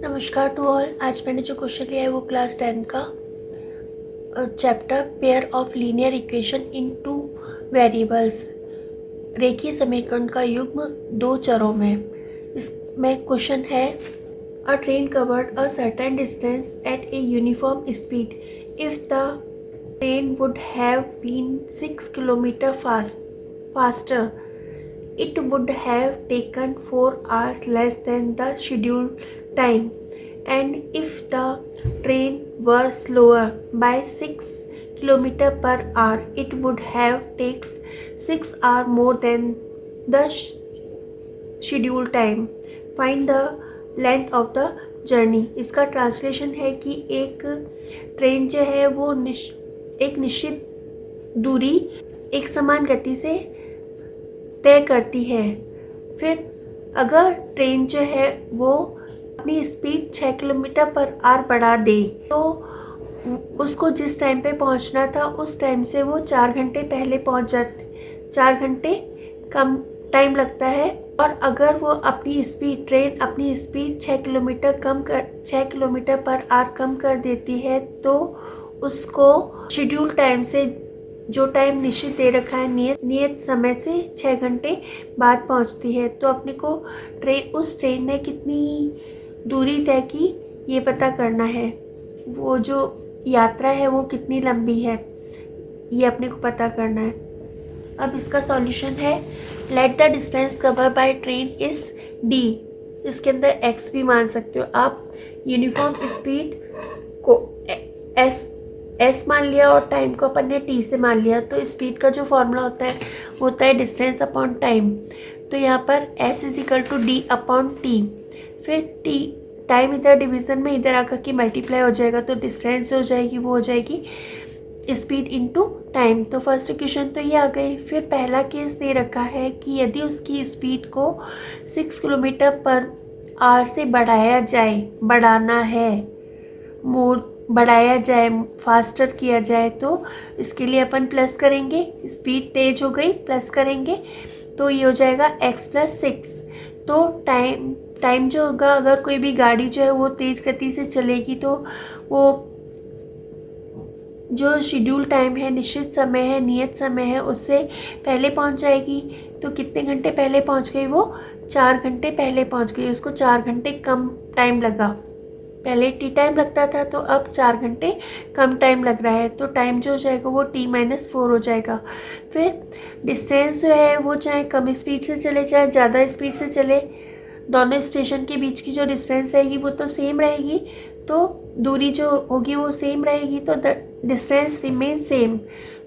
नमस्कार to all. आज मैंने जो क्वेश्चन लिया है वो क्लास 10 का chapter pair of linear equation in two variables, रेखीय समीकरण का युग्म दो चरों में। इसमें क्वेश्चन है a train covered a certain distance at a uniform speed if the train would have been 6 kilometre faster it would have taken 4 hours less than the scheduled time, and if the train were slower by 6 km per hour it would have taken 6 hours more than the scheduled time. Find the length of the journey. इसका translation है कि एक train जो है वो एक निश्चित दूरी एक समान गति से तय करती है। फिर अगर ट्रेन जो है वो अपनी स्पीड 6 किलोमीटर पर आवर बढ़ा दे तो उसको जिस टाइम पे पहुंचना था उस टाइम से वो 4 घंटे पहले पहुंच जाते, 4 घंटे कम टाइम लगता है। और अगर वो ट्रेन अपनी स्पीड 6 किलोमीटर पर आवर कम कर देती है तो उसको शेड्यूल टाइम से जो टाइम निश्चित दे रखा है नियत समय से 6 घंटे बाद पहुंचती है। तो अपने को उस ट्रेन ने कितनी दूरी तय की ये पता करना है, वो जो यात्रा है वो कितनी लंबी है ये अपने को पता करना है। अब इसका सॉल्यूशन है let the distance cover by train is D. इसके अंदर एक्स भी मान सकते हो आप। यूनिफॉर्म स्पीड को एस मान लिया और टाइम को अपन ने टी से मान लिया, तो स्पीड का जो फॉर्मूला होता है डिस्टेंस अपॉन टाइम। तो यहाँ पर S is equal to D upon T. फिर टी टाइम इधर डिवीज़न में इधर आकर के मल्टीप्लाई हो जाएगा तो डिस्टेंस जो हो जाएगी वो हो जाएगी स्पीड इनटू टाइम। तो फर्स्ट इक्वेशन तो ये आ गई। फिर पहला केस दे रखा है कि यदि उसकी स्पीड को 6 किलोमीटर पर आवर से बढ़ाया जाए, फास्टर किया जाए, तो इसके लिए अपन प्लस करेंगे। स्पीड तेज हो गई, प्लस करेंगे तो ये हो जाएगा x + 6। तो टाइम जो होगा, अगर कोई भी गाड़ी जो है वो तेज़ गति से चलेगी तो वो जो शेड्यूल टाइम है, निश्चित समय है, नियत समय है, उससे पहले पहुंच जाएगी। तो कितने घंटे पहले पहुंच गई वो? 4 घंटे पहले पहुंच गई। उसको 4 घंटे कम टाइम लगा। पहले टी टाइम लगता था तो अब 4 घंटे कम टाइम लग रहा है। तो टाइम जो हो जाएगा वो t-4 हो जाएगा। फिर डिस्टेंस जो है वो चाहे कम स्पीड से चले चाहे ज़्यादा स्पीड से चले, दोनों स्टेशन के बीच की जो डिस्टेंस रहेगी वो तो सेम रहेगी, तो दूरी जो होगी वो सेम रहेगी, तो डिस्टेंस रिमेन सेम।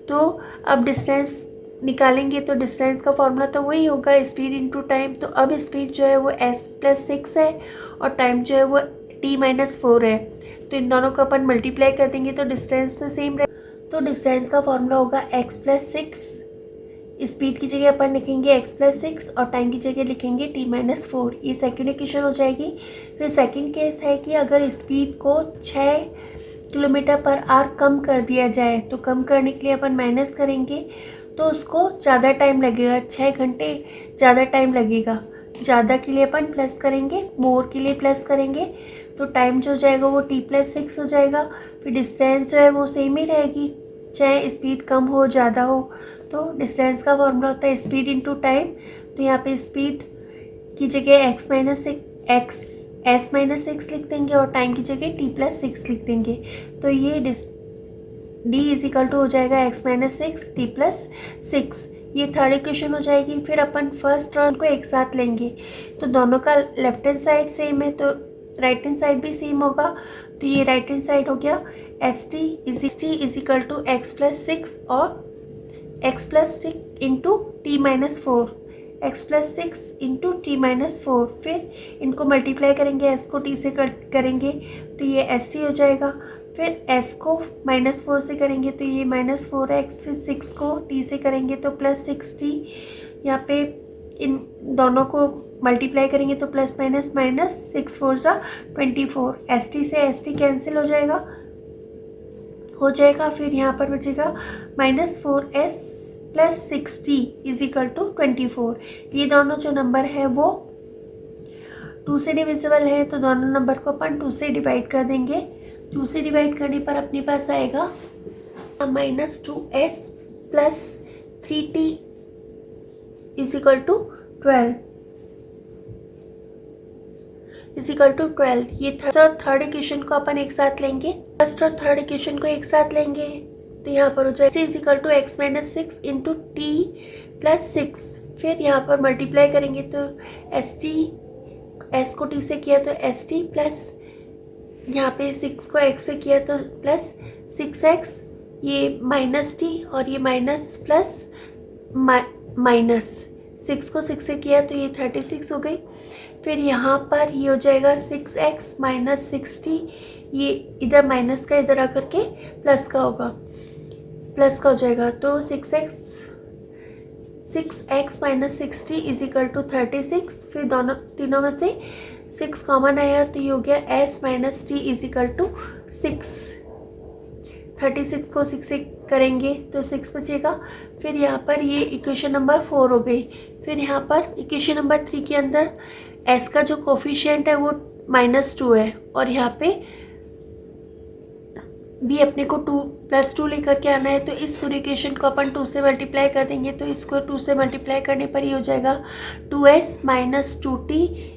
तो अब डिस्टेंस निकालेंगे तो डिस्टेंस का फॉर्मूला तो वही होगा स्पीड इनटू टाइम। तो अब स्पीड जो है वो s + 6 है और टाइम जो है वो t-4 है। तो इन दोनों को अपन मल्टीप्लाई कर देंगे तो डिस्टेंस तो सेम रहे। तो डिस्टेंस का फॉर्मूला होगा x + 6। स्पीड की जगह अपन लिखेंगे x + 6 और टाइम की जगह लिखेंगे t-4। ये सेकंड इक्वेशन हो जाएगी। फिर सेकंड केस है कि अगर स्पीड को 6 किलोमीटर पर आवर कम कर दिया जाए, तो कम करने के लिए अपन माइनस करेंगे तो उसको ज़्यादा टाइम लगेगा, 6 घंटे ज़्यादा टाइम लगेगा। ज़्यादा के लिए अपन प्लस करेंगे, मोर के लिए प्लस करेंगे, तो टाइम जो हो जाएगा वो t + 6 हो जाएगा। फिर डिस्टेंस जो है वो सेम ही रहेगी, चाहे स्पीड कम हो ज़्यादा हो। तो डिस्टेंस का फॉर्मूला होता है स्पीड इनटू टाइम। तो यहाँ पे स्पीड की जगह s - 6 लिख देंगे और टाइम की जगह t + 6 लिख देंगे। तो ये d = हो जाएगा x - 6 t + 6। ये थर्ड इक्वेशन हो जाएगी। फिर अपन फर्स्ट टर्म को एक साथ लेंगे तो दोनों का लेफ्ट हैंड साइड सेम है तो राइट हैंड साइड भी सेम होगा। तो ये राइट हैंड साइड हो गया st = x + 6 और x + 6 × t-4, x + 6 × t-4। फिर इनको मल्टीप्लाई करेंगे, s को t से करेंगे तो ये st हो जाएगा। फिर s को -4 से करेंगे तो ये -4x। फिर 6 को t से करेंगे तो +6t। यहाँ पे इन दोनों को मल्टीप्लाई करेंगे तो प्लस माइनस माइनस 6 4 सा 24। st से st कैंसिल हो जाएगा। फिर यहाँ पर बचेगा -4s + 6t = 24। ये दोनों जो नंबर है वो 2 से डिविजिबल है तो दोनों नंबर को अपन 2 से डिवाइड कर देंगे। 2 से डिवाइड करने पर अपने पास आएगा -2s plus 3t is equal to 12 ये फर्स्ट और थर्ड इक्वेशन को अपन एक साथ लेंगे। फर्स्ट और थर्ड इक्वेशन को एक साथ लेंगे तो यहाँ पर हो जाएगा is equal to x minus 6 into T plus 6। फिर यहाँ पर मल्टीप्लाई करेंगे तो s को t से किया तो st प्लस यहाँ पे 6 को x से किया तो प्लस 6x, ये माइनस t और ये माइनस प्लस माइनस 6 को 6 से किया तो ये 36 हो गई। फिर यहाँ पर ये हो जाएगा 6x माइनस 60, ये इधर माइनस का इधर आकर के प्लस का होगा, प्लस का हो जाएगा तो 6x minus 60 is equal to 36। फिर तीनों में से 6 कॉमन आया तो ये हो गया s minus T is equal to 6। 36 को 6 से करेंगे तो 6 बचेगा। फिर यहाँ पर ये इक्वेशन नंबर 4 हो गई। फिर यहाँ पर इक्वेशन नंबर 3 के अंदर s का जो कोफिशिएंट है वो -2 है और यहाँ पे भी अपने को 2+2 लेकर के आना है। तो इस पूरी इक्वेशन को अपन 2 से मल्टीप्लाई कर देंगे तो इसको 2 से मल्टीप्लाई करने पर ये हो जाएगा 2s minus 2t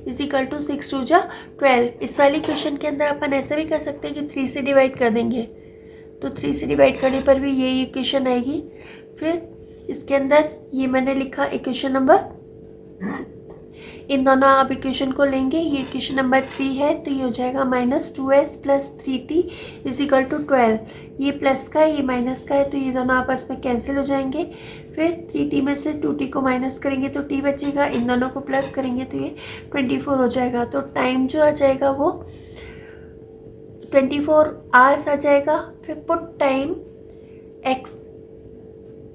is equal to 6 2 जा 12। इस वाली इक्वेशन के अंदर अपन ऐसा भी कर सकते हैं कि 3 से डिवाइड कर देंगे तो 3 से डिवाइड करने पर भी यही इक्वेशन आएगी। फिर इसके अंदर ये मैंने लिखा इक्वेशन नंबर, इन दोनों आप इक्वेशन को लेंगे, ये इक्वेशन नंबर 3 है तो ये हो जाएगा -2s plus 3t is equal to 12। ये प्लस का है ये माइनस का है तो ये दोनों आपस में कैंसिल हो जाएंगे। फिर 3t में से 2t को माइनस करेंगे तो t बचेगा, इन दोनों को प्लस करेंगे तो ये 24 हो जाएगा। तो टाइम जो आ जाएगा वो 24 आवर्स आ जाएगा। फिर पुट टाइम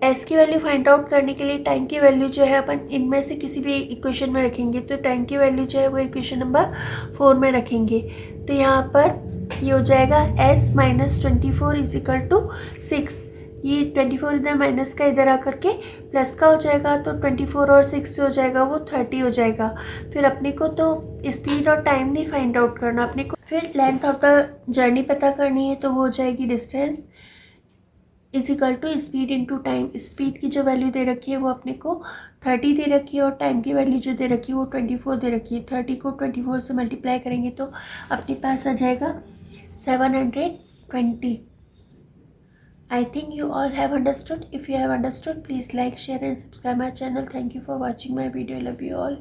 एस की वैल्यू फाइंड आउट करने के लिए टाइम की वैल्यू जो है अपन इनमें से किसी भी इक्वेशन में रखेंगे तो टाइम की वैल्यू जो है वो इक्वेशन नंबर 4 में रखेंगे। तो यहाँ पर ये हो जाएगा s minus 24 is equal to 6। ये 24 इधर माइनस का इधर आकर के प्लस का हो जाएगा तो 24 और 6 हो जाएगा वो 30 हो जाएगा। फिर अपने को तो स्पीड और टाइम नहीं फाइंड आउट करना, अपने को फिर लेंथ ऑफ द जर्नी पता करनी है तो वो हो जाएगी distance is equal to speed into time. Speed की जो वैल्यू दे रखी है वो अपने को 30 दे रखी है और टाइम की वैल्यू जो दे रखी है वो 24 दे रखी है। 30 को 24 से मल्टीप्लाई करेंगे तो अपने पास आ जाएगा 720। I think you all have understood. If you have understood, please like, share and subscribe my channel. Thank you for watching my video. Love you all.